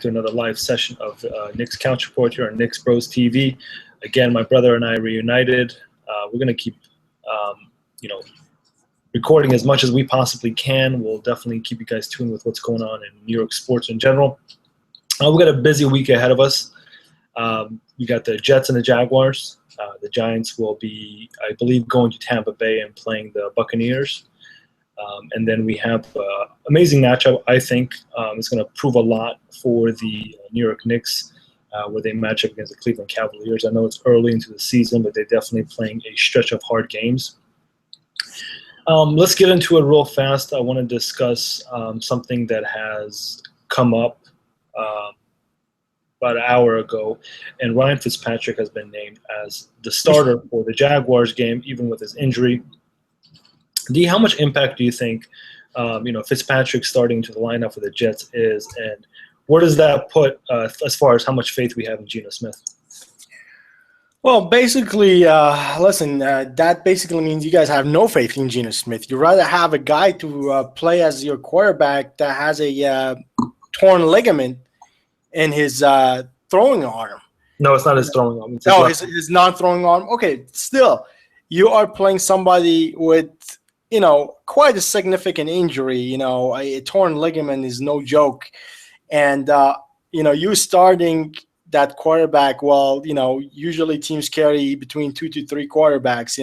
to another live session of Knicks Couch Report here on Knicks Bros TV. Again, my brother and I reunited. We're going to keep, recording as much as we possibly can. We'll definitely keep you guys tuned with what's going on in New York sports in general. We've got a busy week ahead of us. We got the Jets and the Jaguars. The Giants will be, I believe, going to Tampa Bay and playing the Buccaneers. And then we have an amazing matchup, I think. It's going to prove a lot for the New York Knicks, where they match up against the Cleveland Cavaliers. I know it's early into the season, but they're definitely playing a stretch of hard games. Let's get into it real fast. I want to discuss something that has come up about an hour ago, and Ryan Fitzpatrick has been named as the starter for the Jaguars game, even with his injury. D, how much impact do you think, Fitzpatrick starting to the lineup for the Jets is, and where does that put as far as how much faith we have in Geno Smith? Well, basically, that basically means you guys have no faith in Geno Smith. You'd rather have a guy to play as your quarterback that has a torn ligament in his throwing arm. No, it's not his throwing arm. It's his non-throwing arm. Okay, still, you are playing somebody with, quite a significant injury. A torn ligament is no joke. And, you starting that quarterback, well, usually teams carry between 2 to 3 quarterbacks,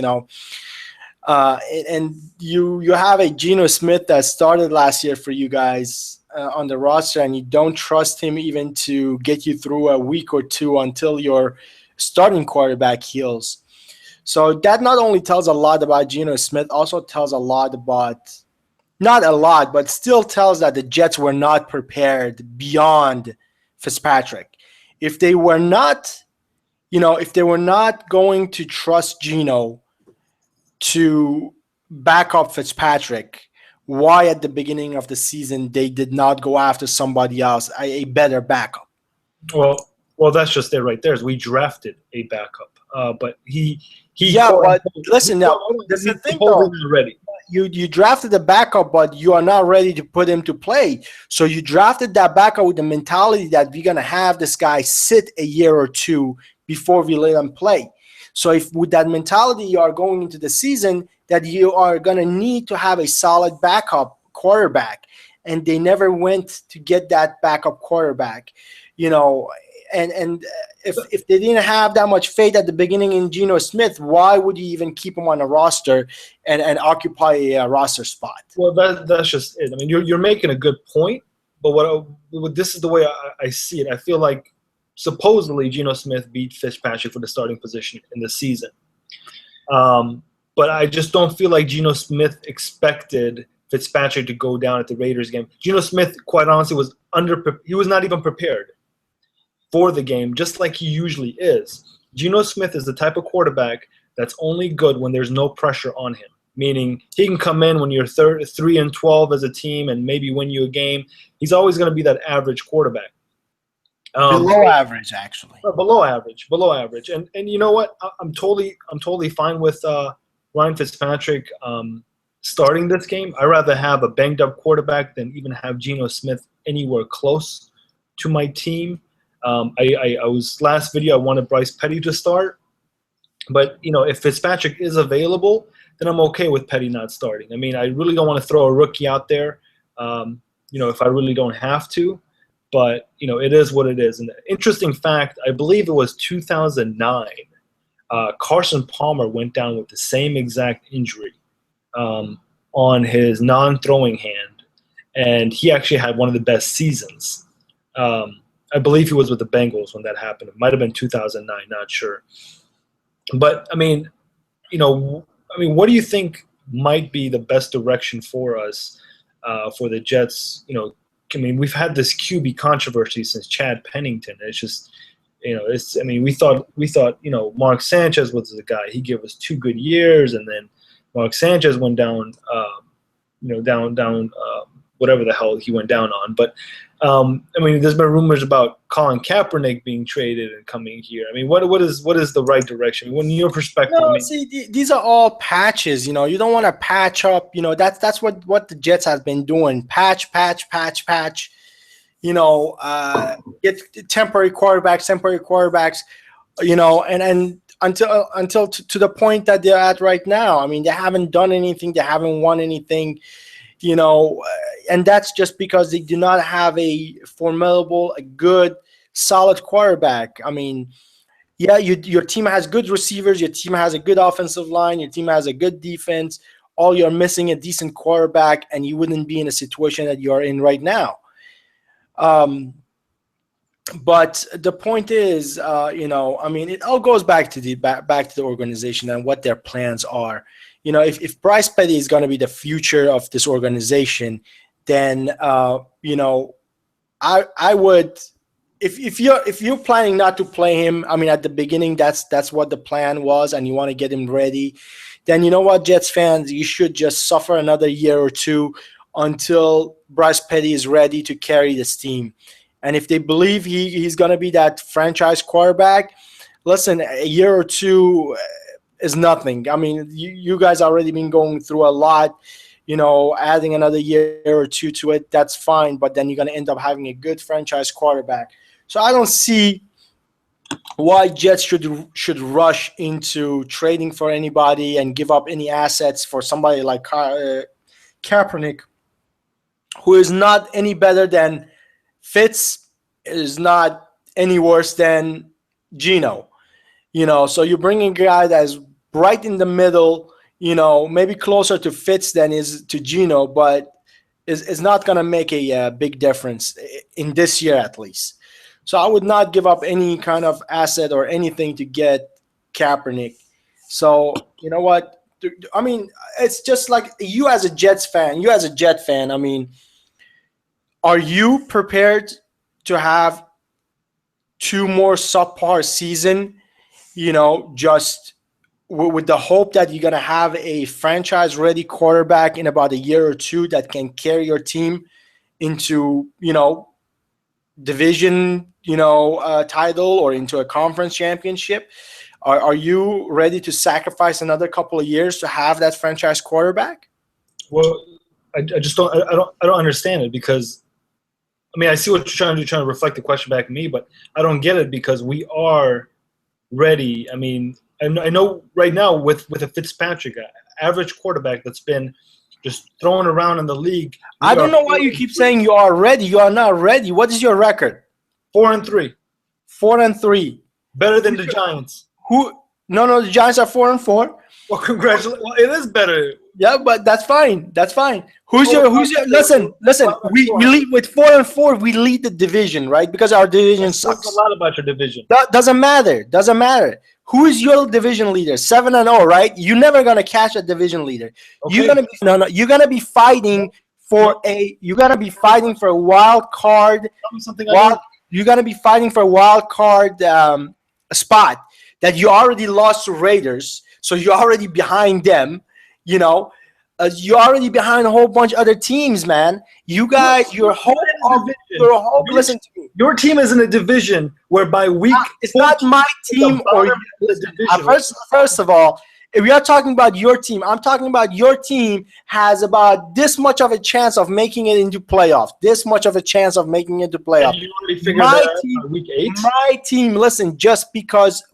and you have a Geno Smith that started last year for you guys on the roster, and you don't trust him even to get you through a week or two until your starting quarterback heals. So that not only tells a lot about Geno Smith, also tells a lot about, not a lot, but still tells that the Jets were not prepared beyond Fitzpatrick. If they were not, going to trust Geno to back up Fitzpatrick, why at the beginning of the season they did not go after somebody else, a better backup? Well, that's just it right there. Is we drafted a backup, but but listen now. The thing though, ready. You drafted a backup, but you are not ready to put him to play. So you drafted that backup with the mentality that we're gonna have this guy sit a year or two before we let him play. So if with that mentality you are going into the season, that you are gonna need to have a solid backup quarterback, and they never went to get that backup quarterback, And if they didn't have that much faith at the beginning in Geno Smith, why would you even keep him on a roster and occupy a roster spot? Well, that's just it. I mean, you're making a good point, but this is the way I see it. I feel like supposedly Geno Smith beat Fitzpatrick for the starting position in the season, but I just don't feel like Geno Smith expected Fitzpatrick to go down at the Raiders game. Geno Smith, quite honestly, he was not even prepared for the game, just like he usually is. Geno Smith is the type of quarterback that's only good when there's no pressure on him, meaning he can come in when you're 3-12 as a team and maybe win you a game. He's always going to be that average quarterback. Below average, actually. Below average. And you know what? I'm totally fine with Ryan Fitzpatrick starting this game. I'd rather have a banged-up quarterback than even have Geno Smith anywhere close to my team. Last video I wanted Bryce Petty to start, but if Fitzpatrick is available, then I'm okay with Petty not starting. I mean, I really don't want to throw a rookie out there, if I really don't have to, but it is what it is. And the interesting fact, I believe it was 2009, Carson Palmer went down with the same exact injury on his non-throwing hand, and he actually had one of the best seasons. I believe he was with the Bengals when that happened. It might have been 2009, not sure. But I mean, what do you think might be the best direction for us for the Jets? We've had this QB controversy since Chad Pennington. It's just, we thought Mark Sanchez was the guy. He gave us 2 good years, and then Mark Sanchez went down, whatever the hell he went down on. But there's been rumors about Colin Kaepernick being traded and coming here. I mean, what is the right direction? When your perspective, these are all patches. You don't want to patch up. That's what the Jets have been doing. Patch. get temporary quarterbacks, and until to the point that they're at right now. I mean, they haven't done anything. They haven't won anything, and that's just because they do not have a formidable, a good, solid quarterback. I mean, yeah, your team has good receivers. Your team has a good offensive line. Your team has a good defense. All you're missing a decent quarterback, and you wouldn't be in a situation that you're in right now. But the point is, I mean, it all goes back to the organization and what their plans are. If Bryce Petty is going to be the future of this organization, then I would. If you're planning not to play him, I mean, at the beginning, that's what the plan was, and you want to get him ready, then you know what, Jets fans, you should just suffer another year or two until Bryce Petty is ready to carry this team. And if they believe he's going to be that franchise quarterback, listen, a year or two is nothing. I mean, you guys already been going through a lot. Adding another year or two to it, that's fine. But then you're going to end up having a good franchise quarterback. So I don't see why Jets should rush into trading for anybody and give up any assets for somebody like Kaepernick, who is not any better than Fitz, is not any worse than Geno. So you're bringing a guy that's right in the middle, maybe closer to Fitz than is to Geno, but is not going to make a big difference in this year at least. So I would not give up any kind of asset or anything to get Kaepernick. So you know what? I mean, it's just like you as a Jet fan. I mean, are you prepared to have two more subpar season? Just with the hope that you're gonna have a franchise-ready quarterback in about a year or two that can carry your team into division title or into a conference championship. Are you ready to sacrifice another couple of years to have that franchise quarterback? Well, I just don't. I don't understand it, because I mean, I see what you're trying to do, trying to reflect the question back at me, but I don't get it, because we are ready. I mean, I know right now with a Fitzpatrick, average quarterback that's been just thrown around in the league. I don't know why you keep saying you are ready. You are not ready. What is your record? 4-3. 4-3. Better than the Giants. No, the Giants are 4-4. Well, congratulations. Well, it is better. Yeah, but that's fine. That's fine. Who's your listen, we lead with 4-4, we lead the division, right? Because our division sucks. A lot about your division. That doesn't matter. Who is your division leader? 7-0, right? You're never gonna catch a division leader. Okay. You're gonna be fighting for a wild card. You're gonna be fighting for a wild card spot that you already lost to Raiders, so you're already behind them. You're already behind a whole bunch of other teams, man. You guys, listen to me. Your team is in a division whereby it's not my team or the division. First of all, if we are talking about your team, I'm talking about your team has about this much of a chance of making it into playoffs. This much of a chance of making it to playoffs. And you already figured that out week 8? My team, listen, just because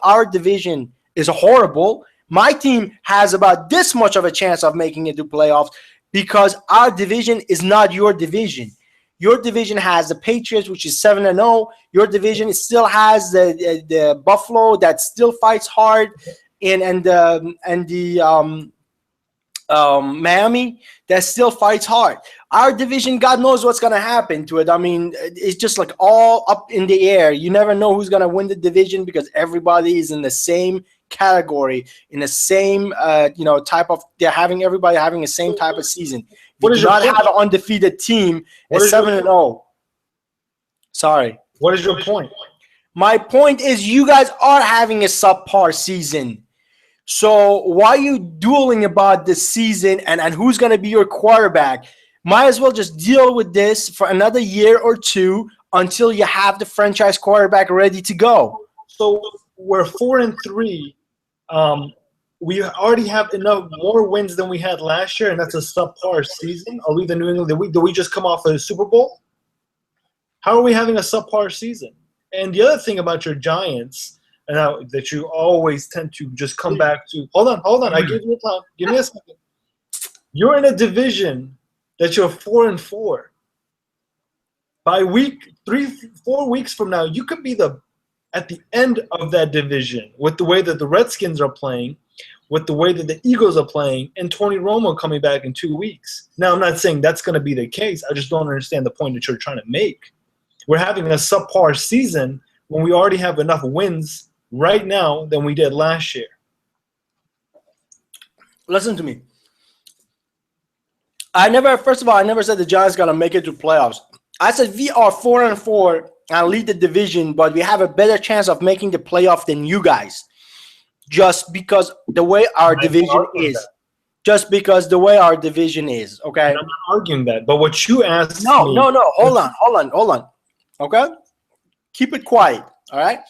our division is horrible, my team has about this much of a chance of making it to playoffs because our division is not your division. Your division has the Patriots, which is 7-0. Your division still has the Buffalo that still fights hard, and the Miami that still fights hard. Our division, God knows what's going to happen to it. I mean, it's just like all up in the air. You never know who's going to win the division because everybody is in the same category, in the same type of. Everybody having the same type of season. You do not have an undefeated team at 7-0. Sorry. What is your point? My point is you guys are having a subpar season. So why are you dueling about this season and who's going to be your quarterback? Might as well just deal with this for another year or two until you have the franchise quarterback ready to go. So we're 4-3. We already have enough more wins than we had last year, and that's a subpar season. Are we the New England? Did we just come off a Super Bowl? How are we having a subpar season? And the other thing about your Giants, and how, that you always tend to just come back to. Hold on. I give you time. Give me a second. You're in a division that you're 4-4. By week 3-4 weeks from now, you could be at the end of that division with the way that the Redskins are playing, with the way that the Eagles are playing, and Tony Romo coming back in 2 weeks. Now, I'm not saying that's going to be the case. I just don't understand the point that you're trying to make. We're having a subpar season when we already have enough wins right now than we did last year. Listen to me. First of all, I never said the Giants going to make it to playoffs. I said we are 4-4 and lead the division, but we have a better chance of making the playoff than you guys. Just because the way our division is. Just because the way our division is, okay? And I'm not arguing that, but what you asked No, me... no. Hold on. Okay? Keep it quiet, all right?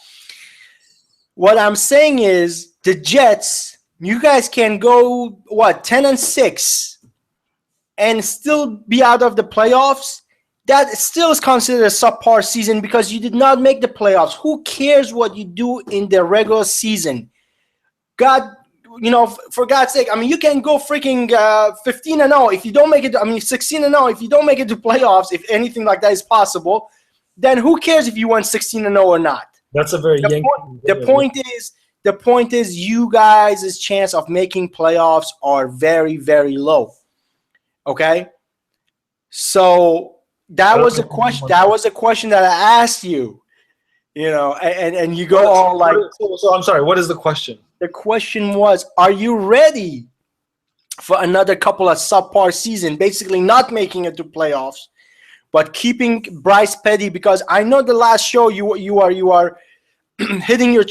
What I'm saying is the Jets, you guys can go, 10-6 and still be out of the playoffs. That still is considered a subpar season because you did not make the playoffs. Who cares what you do in the regular season? For God's sake, I mean, you can go freaking 15-0 if you don't make it. 16-0 if you don't make it to playoffs. If anything like that is possible, then who cares if you won 16-0 or not? That's a very The point is, you guys' chance of making playoffs are very, very low. Okay, so that was a question. That was a question that I asked you. And you go all like. So I'm sorry. What is the question? The question was, are you ready for another couple of subpar season? Basically, not making it to playoffs, but keeping Bryce Petty, because I know the last show you are hitting your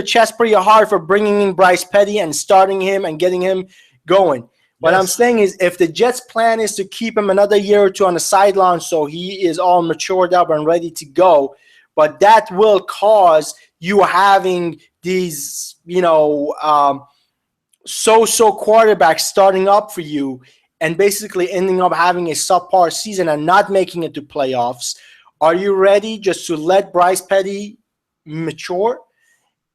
chest pretty hard for bringing in Bryce Petty and starting him and getting him going. What I'm saying is, if the Jets' plan is to keep him another year or two on the sideline so he is all matured up and ready to go, but that will cause you having these, so-so quarterbacks starting up for you and basically ending up having a subpar season and not making it to playoffs. Are you ready just to let Bryce Petty mature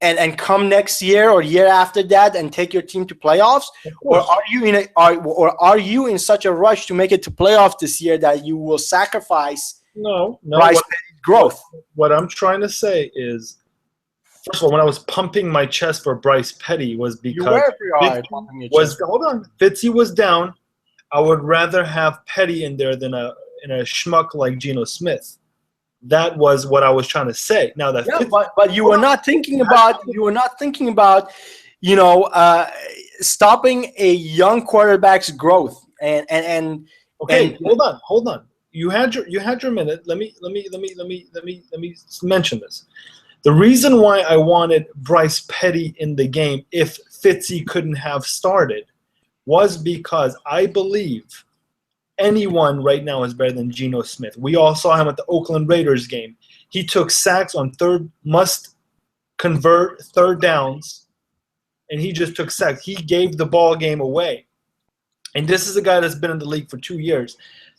and come next year or year after that and take your team to playoffs? Or are you in such a rush to make it to playoffs this year that you will sacrifice Bryce Petty's growth? What I'm trying to say is, first of all, when I was pumping my chest for Bryce Petty was because Fitzy was down. I would rather have Petty in there than a schmuck like Geno Smith. That was what I was trying to say. Now that but you were not thinking about stopping a young quarterback's growth and hold on. You had your minute. Let me mention this. The reason why I wanted Bryce Petty in the game if Fitzy couldn't have started was because I believe anyone right now is better than Geno Smith. We all saw him at the Oakland Raiders game. He took sacks on must-convert third downs, and he just took sacks. He gave the ball game away. And this is a guy that's been in the league for 2 years.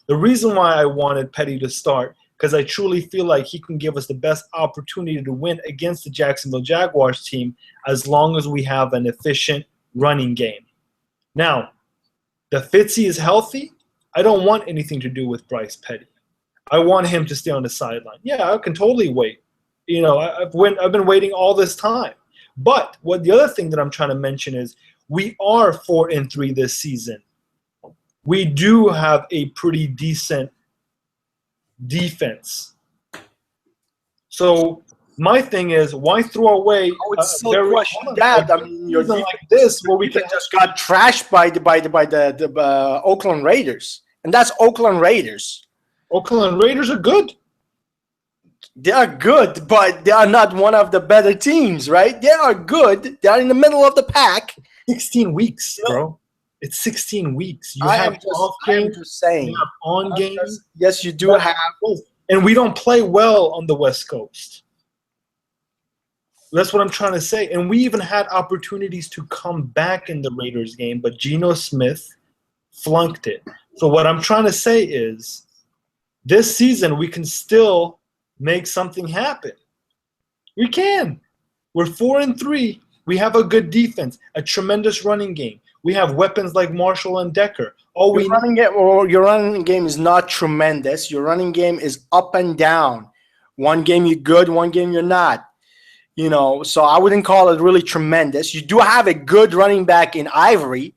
The reason why I wanted Petty to start, because I truly feel like he can give us the best opportunity to win against the Jacksonville Jaguars team as long as we have an efficient running game. Now, the Fitzy is healthy. I don't want anything to do with Bryce Petty. I want him to stay on the sideline. Yeah, I can totally wait. I've been waiting all this time. But the other thing that I'm trying to mention is we are 4-3 this season. We do have a pretty decent defense. So my thing is, why throw away? Your defense like this, where we just got trashed by the Oakland Raiders, and that's Oakland Raiders. Oakland Raiders are good. They are good, but they are not one of the better teams, right? They are good. They are in the middle of the pack. 16 weeks, bro. It's 16 weeks. I'm just saying. You have on games. Yes, you do have. And we don't play well on the West Coast. That's what I'm trying to say. And we even had opportunities to come back in the Raiders game, but Geno Smith flunked it. So what I'm trying to say is this season we can still make something happen. We can. We're 4-3. We have a good defense, a tremendous running game. We have weapons like Marshall and Decker. Your running game is not tremendous. Your running game is up and down. One game you're good, one game you're not. So I wouldn't call it really tremendous. You do have a good running back in Ivory,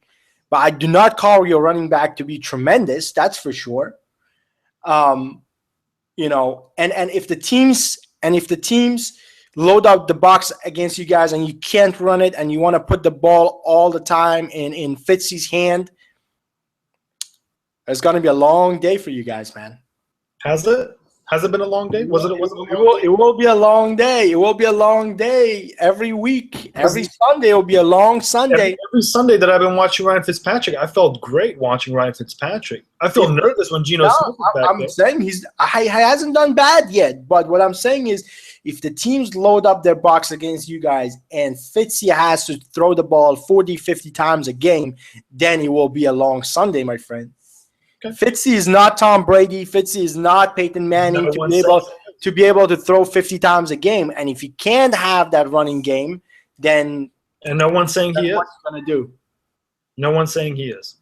but I do not call your running back to be tremendous. That's for sure. And if the teams load up the box against you guys and you can't run it and you want to put the ball all the time in Fitzy's hand, it's going to be a long day for you guys, man. Has it? Has it been a long day? It will be a long day. It will be a long day every week. Every Sunday will be a long Sunday. Every Sunday that I've been watching Ryan Fitzpatrick, I felt great watching Ryan Fitzpatrick. I feel nervous when Geno Smith is back I'm saying he hasn't done bad yet. But what I'm saying is, if the teams load up their box against you guys and Fitzy has to throw the ball 40, 50 times a game, then it will be a long Sunday, my friend. Okay. Fitzy is not Tom Brady. Fitzy is not Peyton Manning to be able to throw 50 times a game. And if you can't have that running game, then no one's saying he is. What's he gonna do? No one's saying he is.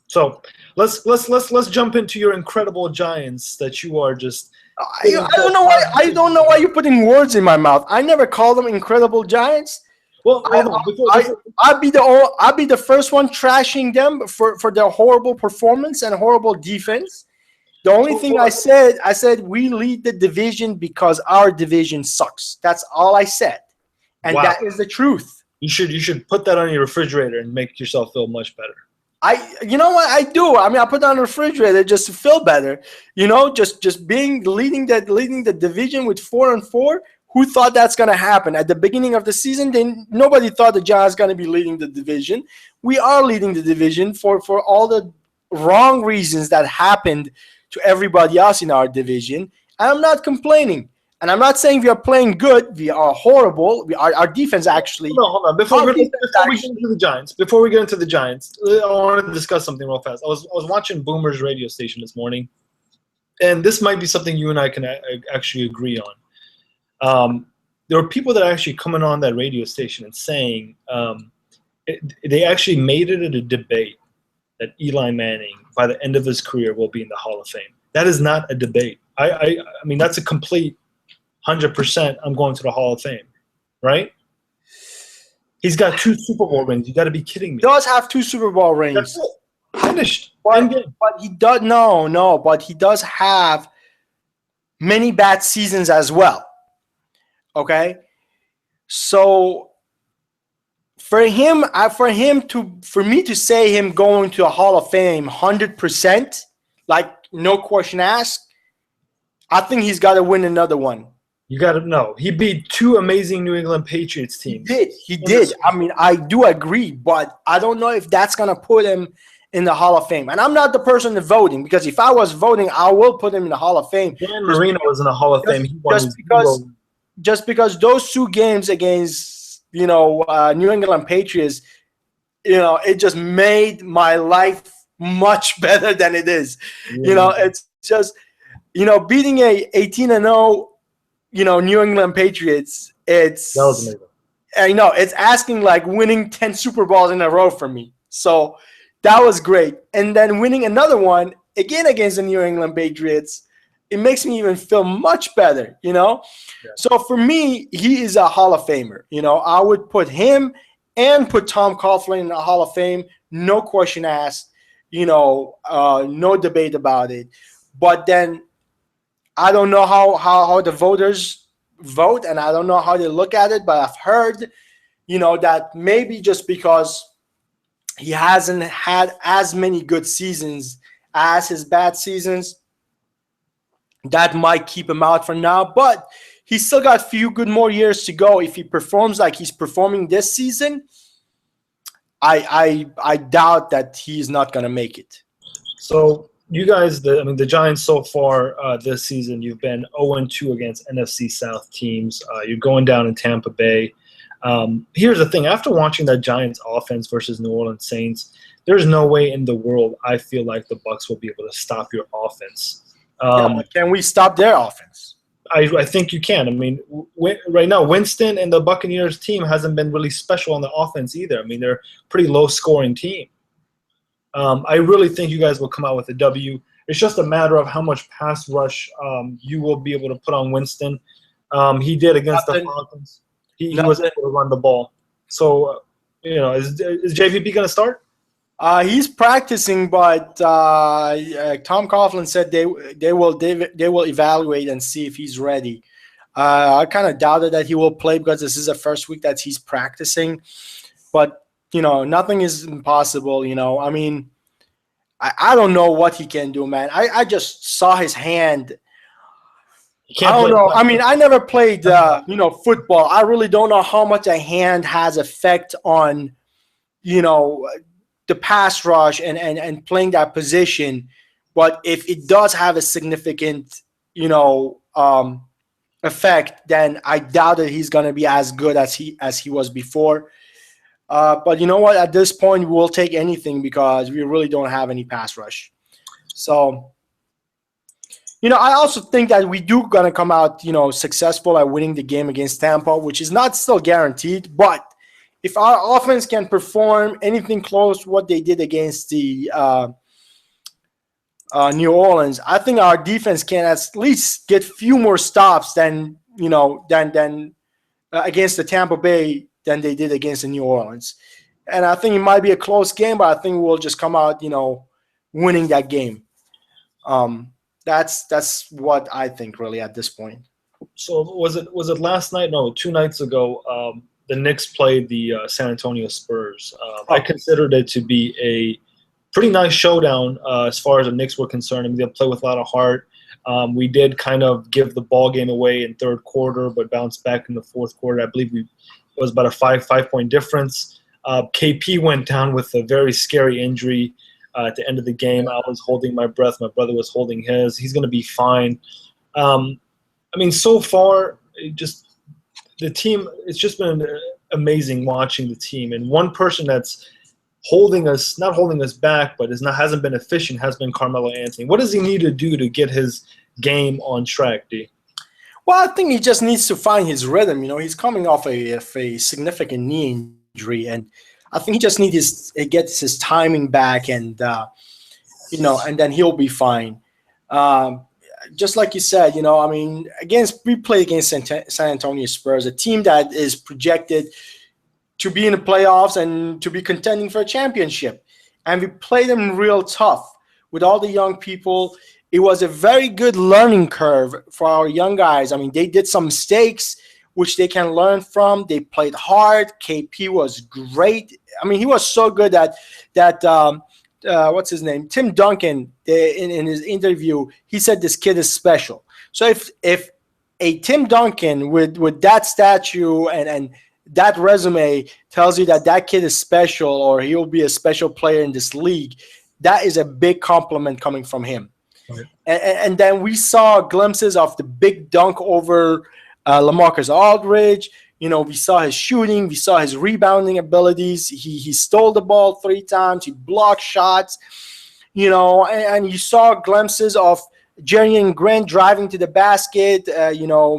So let's jump into your incredible Giants that you are just. I don't know why you're putting words in my mouth. I never called them incredible Giants. Well, I'd be the first one trashing them for their horrible performance and horrible defense. The only thing I said we lead the division because our division sucks. That's all I said, and that is the truth. You should put that on your refrigerator and make yourself feel much better. You know what I do? I mean, I put it on the refrigerator just to feel better. Just leading the division with 4-4. Who thought that's going to happen? At the beginning of the season, then nobody thought the Giants going to be leading the division. We are leading the division for all the wrong reasons that happened to everybody else in our division. And I'm not complaining. And I'm not saying we are playing good. We are horrible. Our defense actually. Hold on. Before we get into the Giants, I want to discuss something real fast. I was watching Boomer's radio station this morning, and this might be something you and I can actually agree on. There were people that are actually coming on that radio station and saying they actually made it a debate that Eli Manning, by the end of his career, will be in the Hall of Fame. That is not a debate. I mean, that's a complete 100%. I'm going to the Hall of Fame, right? He's got 2 Super Bowl rings. You got to be kidding me. He does have 2 Super Bowl rings. That's it. Finished. But he does but he does have many bad seasons as well. Okay, so for me to say him going to a Hall of Fame 100%, like no question asked, I think he's got to win another one. You got to know he beat 2 amazing New England Patriots teams. He did. I mean, I do agree, but I don't know if that's gonna put him in the Hall of Fame. And I'm not the person voting, because if I was voting, I will put him in the Hall of Fame. Dan Marino was in the Hall of Fame. Just because those 2 games against New England Patriots, it just made my life much better than it is. Yeah. It's just beating a 18-0 New England Patriots. That was amazing. I know it's asking like winning 10 Super Bowls in a row for me. So that was great. And then winning another one again against the New England Patriots, it makes me even feel much better, Yeah. So for me, he is a Hall of Famer. I would put him and put Tom Coughlin in the Hall of Fame. No question asked, no debate about it. But then I don't know how the voters vote, and I don't know how they look at it, but I've heard, that maybe just because he hasn't had as many good seasons as his bad seasons, that might keep him out for now. But he's still got a few good more years to go. If he performs like he's performing this season, I doubt that he's not going to make it. So you guys, the Giants so far this season, you've been 0-2 against NFC South teams. You're going down in Tampa Bay. Here's the thing. After watching that Giants offense versus New Orleans Saints, there's no way in the world I feel like the Bucs will be able to stop your offense Yeah, but can we stop their offense? I think you can. I mean, right now, Winston and the Buccaneers team hasn't been really special on the offense either. I mean, they're a pretty low-scoring team. I really think you guys will come out with a W. It's just a matter of how much pass rush you will be able to put on Winston. He did against the Falcons. He was able to run the ball. So, is JVP going to start? He's practicing, but Tom Coughlin said they will evaluate and see if he's ready. I kind of doubted that he will play because this is the first week that he's practicing. But nothing is impossible. I mean, I don't know what he can do, man. I just saw his hand. I don't know. I mean, I never played football. I really don't know how much a hand has effect on the pass rush and playing that position. But if it does have a significant, effect, then I doubt that he's going to be as good as he was before. But you know what? At this point, we'll take anything because we really don't have any pass rush. So, I also think that we do going to come out, successful at winning the game against Tampa, which is not still guaranteed, but if our offense can perform anything close to what they did against the New Orleans, I think our defense can at least get few more stops than against the Tampa Bay than they did against the New Orleans. And I think it might be a close game, but I think we'll just come out, winning that game. That's what I think really at this point. So was it last night? No, 2 nights ago. The Knicks played the San Antonio Spurs. I considered it to be a pretty nice showdown as far as the Knicks were concerned. I mean, they played with a lot of heart. We did kind of give the ball game away in third quarter, but bounced back in the fourth quarter. I believe it was about a five-point difference. KP went down with a very scary injury at the end of the game. I was holding my breath. My brother was holding his. He's going to be fine. I mean, so far, the team, it's just been amazing watching the team. And one person that's not holding us back, but hasn't been efficient, has been Carmelo Anthony. What does he need to do to get his game on track, D? Well, I think he just needs to find his rhythm. He's coming off a significant knee injury, and I think he just needs to get his timing back, and and then he'll be fine. Just like you said, I mean, we play against San Antonio Spurs, a team that is projected to be in the playoffs and to be contending for a championship. And we played them real tough with all the young people. It was a very good learning curve for our young guys. I mean, they did some mistakes, which they can learn from. They played hard. KP was great. I mean, he was so good that what's his name? Tim Duncan, in his interview, he said this kid is special. So if a Tim Duncan with that statue and that resume tells you that kid is special or he'll be a special player in this league, that is a big compliment coming from him. Right. And then we saw glimpses of the big dunk over LaMarcus Aldridge. We saw his shooting. We saw his rebounding abilities. He stole the ball 3 times. He blocked shots, and you saw glimpses of Jerrion Grant driving to the basket,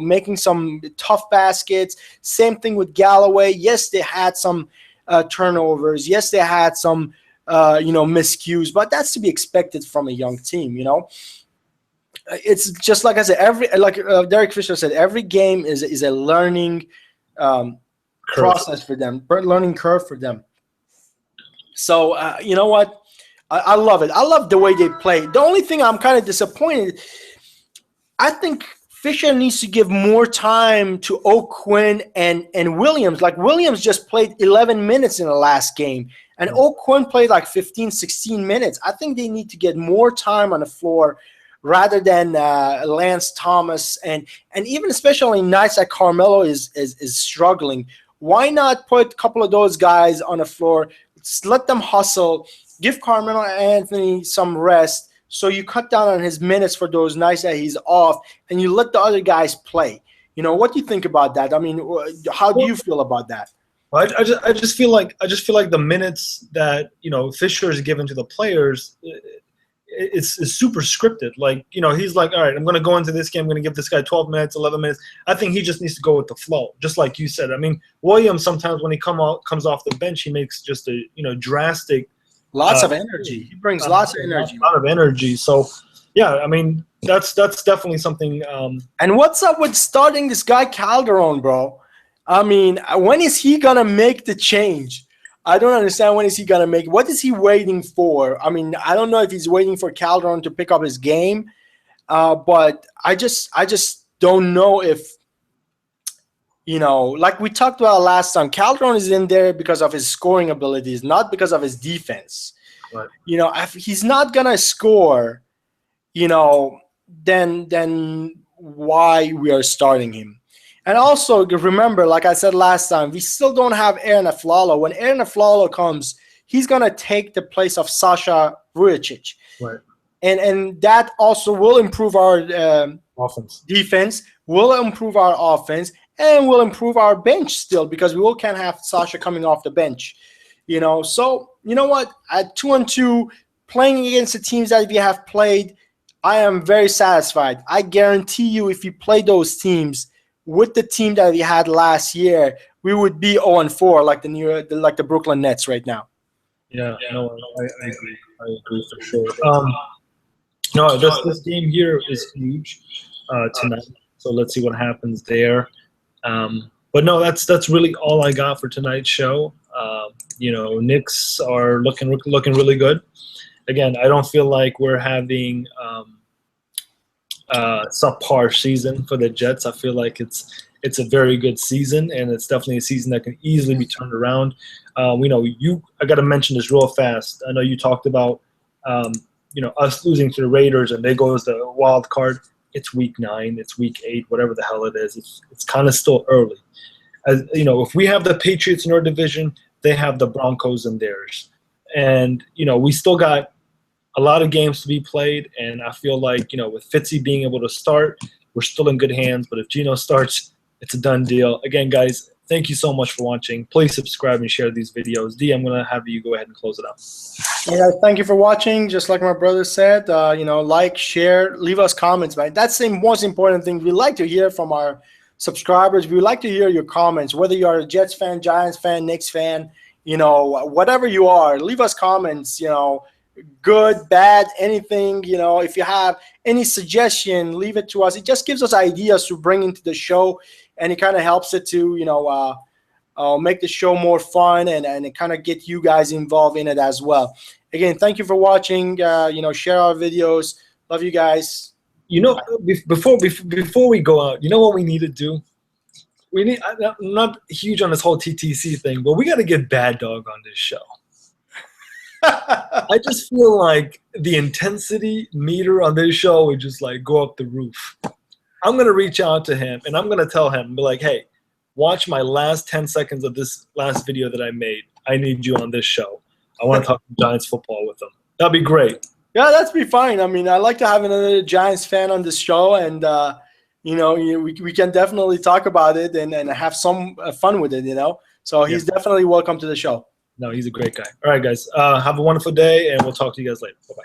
making some tough baskets. Same thing with Galloway. Yes, they had some turnovers. Yes, they had some, miscues, but that's to be expected from a young team, It's just like I said, Derek Fisher said, every game is a learning process for them, learning curve for them. So, you know what? I love it. I love the way they play. The only thing I'm kind of disappointed, I think Fisher needs to give more time to O'Quinn and Williams. Like, Williams just played 11 minutes in the last game, and O'Quinn played like 15, 16 minutes. I think they need to get more time on the floor rather than Lance Thomas, and even especially nights that Carmelo is struggling. Why not put a couple of those guys on the floor, let them hustle, give Carmelo Anthony some rest, so you cut down on his minutes for those nights that he's off, and you let the other guys play. What do you think about that? I mean, how do you feel about that? I just feel like the minutes that Fisher is given to the players, it's super scripted. Like, you know, he's like, all right, I'm going to go into this game. I'm going to give this guy 12 minutes, 11 minutes. I think he just needs to go with the flow, just like you said. I mean, Williams, sometimes when he comes off the bench, he makes just a, you know, drastic. Lots of energy. He brings lots of energy. A lot of energy. So, yeah, I mean, that's definitely something. And what's up with starting this guy Calderon, bro? I mean, when is he going to make the change? I don't understand when is he going to make it. What is he waiting for? I mean, I don't know if he's waiting for Calderon to pick up his game, but I just don't know if, you know, like we talked about last time, Calderon is in there because of his scoring abilities, not because of his defense. Right. You know, if he's not going to score, you know, then why we are starting him? And also, remember, like I said last time, we still don't have Aaron Aflalo. When Aaron Aflalo comes, he's going to take the place of Sasha Vujacic. Right. And that also will improve our offense. Defense, will improve our offense, and will improve our bench still because we will can't have Sasha coming off the bench. You know, so, you know what? At 2-2, playing against the teams that we have played, I am very satisfied. I guarantee you if you play those teams, with the team that we had last year, we would be 0-4 like the Brooklyn Nets right now. Yeah, no, I agree. I agree for sure. No, this game here is huge tonight. So let's see what happens there. But no, that's really all I got for tonight's show. You know, Knicks are looking really good. Again, I don't feel like we're having subpar season for the Jets. I feel like it's a very good season, and it's definitely a season that can easily be turned around. We know I got to mention this real fast. I know you talked about you know, us losing to the Raiders and they go as the wild card. It's week 9, it's week 8, whatever the hell it is. It's kind of still early. As you know, if we have the Patriots in our division, they have the Broncos in theirs, and you know, we still got a lot of games to be played, and I feel like, you know, with Fitzy being able to start, we're still in good hands. But if Gino starts, it's a done deal. Again, guys, thank you so much for watching. Please subscribe and share these videos. D, I'm going to have you go ahead and close it out. Yeah, thank you for watching. Just like my brother said, you know, like, share, leave us comments, man. That's the most important thing. We like to hear from our subscribers. We like to hear your comments, whether you are a Jets fan, Giants fan, Knicks fan, you know, whatever you are, leave us comments, you know, good, bad, anything. You know, if you have any suggestion, leave it to us. It just gives us ideas to bring into the show, and it kind of helps it to, you know, make the show more fun and it kind of get you guys involved in it as well. Again, thank you for watching. You know, share our videos. Love you guys. You know, before we go out, you know what we need to do? We need. I'm not huge on this whole TTC thing, but we got to get Bad Dog on this show. I just feel like the intensity meter on this show would just like go up the roof. I'm gonna reach out to him and I'm gonna tell him, be like, hey, watch my last 10 seconds of this last video that I made. I need you on this show. I want to talk Giants football with him. That'd be great. Yeah, that'd be fine. I mean, I like to have another Giants fan on this show, and you know, we can definitely talk about it and have some fun with it. You know, so he's definitely welcome to the show. No, he's a great guy. All right, guys. Have a wonderful day, and we'll talk to you guys later. Bye-bye.